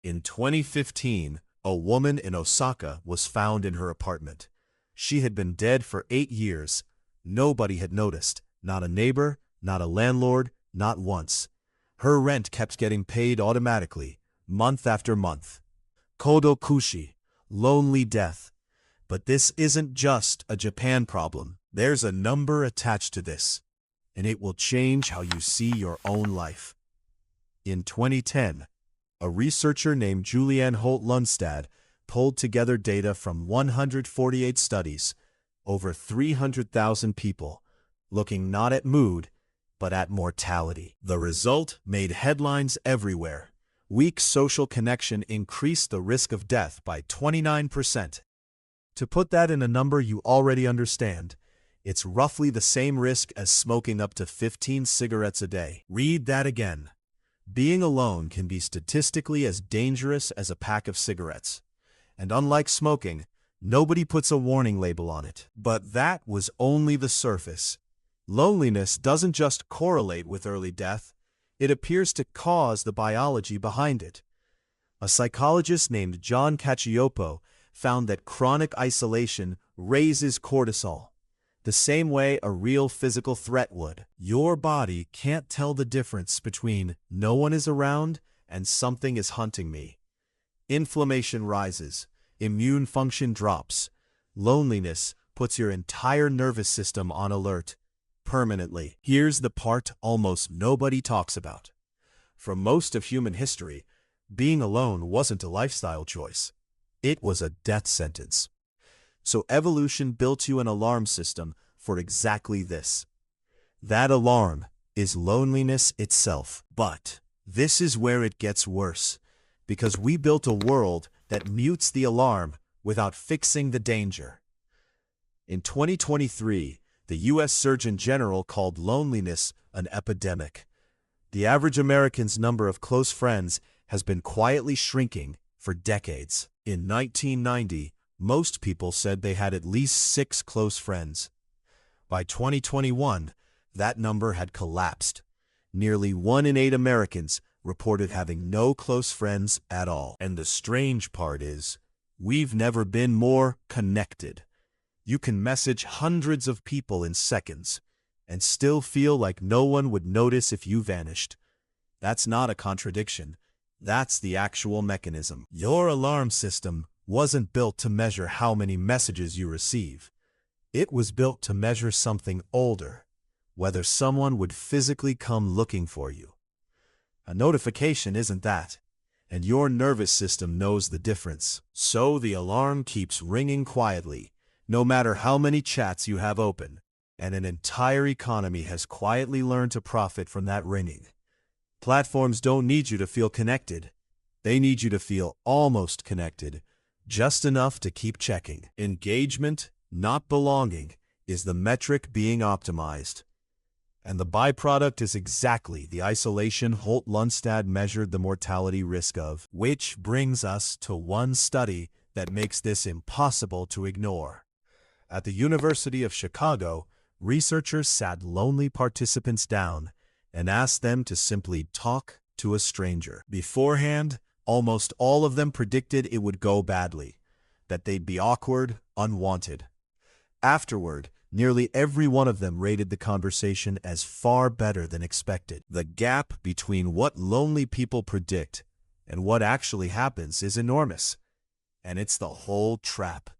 In 2015, a woman in Osaka was found in her apartment. She had been dead for 8 years. Nobody had noticed. Not a neighbor, not a landlord, not once. Her rent kept getting paid automatically, month after month. Kodo kushi, lonely death. But this isn't just a Japan problem. There's a number attached to this, and it will change how you see your own life. In 2010, a researcher named Julianne Holt-Lundstad pulled together data from 148 studies, over 300,000 people, looking not at mood, but at mortality. The result made headlines everywhere. Weak social connection increased the risk of death by 29%. To put that in a number you already understand, it's roughly the same risk as smoking up to 15 cigarettes a day. Read that again. Being alone can be statistically as dangerous as a pack of cigarettes. And unlike smoking, nobody puts a warning label on it. But that was only the surface. Loneliness doesn't just correlate with early death, it appears to cause the biology behind it. A psychologist named John Cacioppo found that chronic isolation raises cortisol, the same way a real physical threat would. Your body can't tell the difference between no one is around and something is hunting me. Inflammation rises, immune function drops. Loneliness puts your entire nervous system on alert, permanently. Here's the part almost nobody talks about. For most of human history, being alone wasn't a lifestyle choice. It was a death sentence. So evolution built you an alarm system for exactly this. That alarm is loneliness itself. But this is where it gets worse, because we built a world that mutes the alarm without fixing the danger. In 2023, the U.S. Surgeon General called loneliness an epidemic. The average American's number of close friends has been quietly shrinking for decades. In 1990, most people said they had at least 6 close friends. By 2021, that number had collapsed. Nearly 1 in 8 Americans reported having no close friends at all. And the strange part is, we've never been more connected. You can message hundreds of people in seconds and still feel like no one would notice if you vanished. That's not a contradiction. That's the actual mechanism. Your alarm system wasn't built to measure how many messages you receive. It was built to measure something older, whether someone would physically come looking for you. A notification isn't that, and your nervous system knows the difference. So the alarm keeps ringing quietly, no matter how many chats you have open, and an entire economy has quietly learned to profit from that ringing. Platforms don't need you to feel connected. They need you to feel almost connected, just enough to keep checking. Engagement, not belonging, is the metric being optimized. And the byproduct is exactly the isolation Holt-Lundstad measured the mortality risk of. Which brings us to one study that makes this impossible to ignore. At the University of Chicago, researchers sat lonely participants down and asked them to simply talk to a stranger. Beforehand, almost all of them predicted it would go badly, that they'd be awkward, unwanted. Afterward, nearly every one of them rated the conversation as far better than expected. The gap between what lonely people predict and what actually happens is enormous, and it's the whole trap.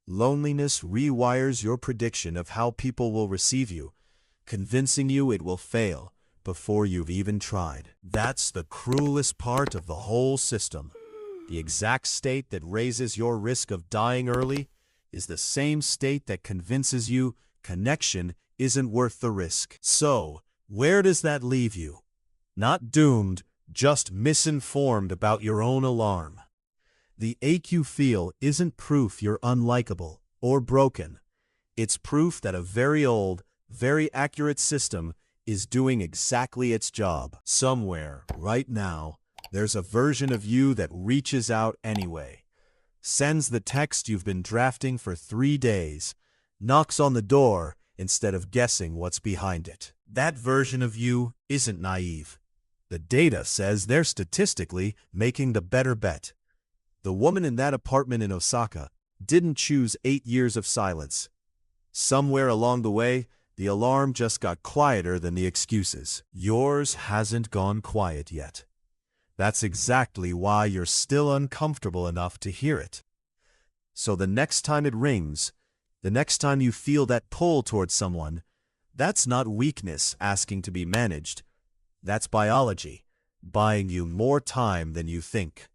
Loneliness rewires your prediction of how people will receive you, convincing you it will fail before you've even tried. That's the cruelest part of the whole system. The exact state that raises your risk of dying early is the same state that convinces you connection isn't worth the risk. So, where does that leave you? Not doomed, just misinformed about your own alarm. The ache you feel isn't proof you're unlikable or broken. It's proof that a very old, very accurate system is doing exactly its job. Somewhere, right now, there's a version of you that reaches out anyway, sends the text you've been drafting for 3 days, knocks on the door instead of guessing what's behind it. That version of you isn't naive. The data says they're statistically making the better bet. The woman in that apartment in Osaka didn't choose 8 years of silence. Somewhere along the way, the alarm just got quieter than the excuses. Yours hasn't gone quiet yet. That's exactly why you're still uncomfortable enough to hear it. So the next time it rings, the next time you feel that pull towards someone, that's not weakness asking to be managed. That's biology, buying you more time than you think.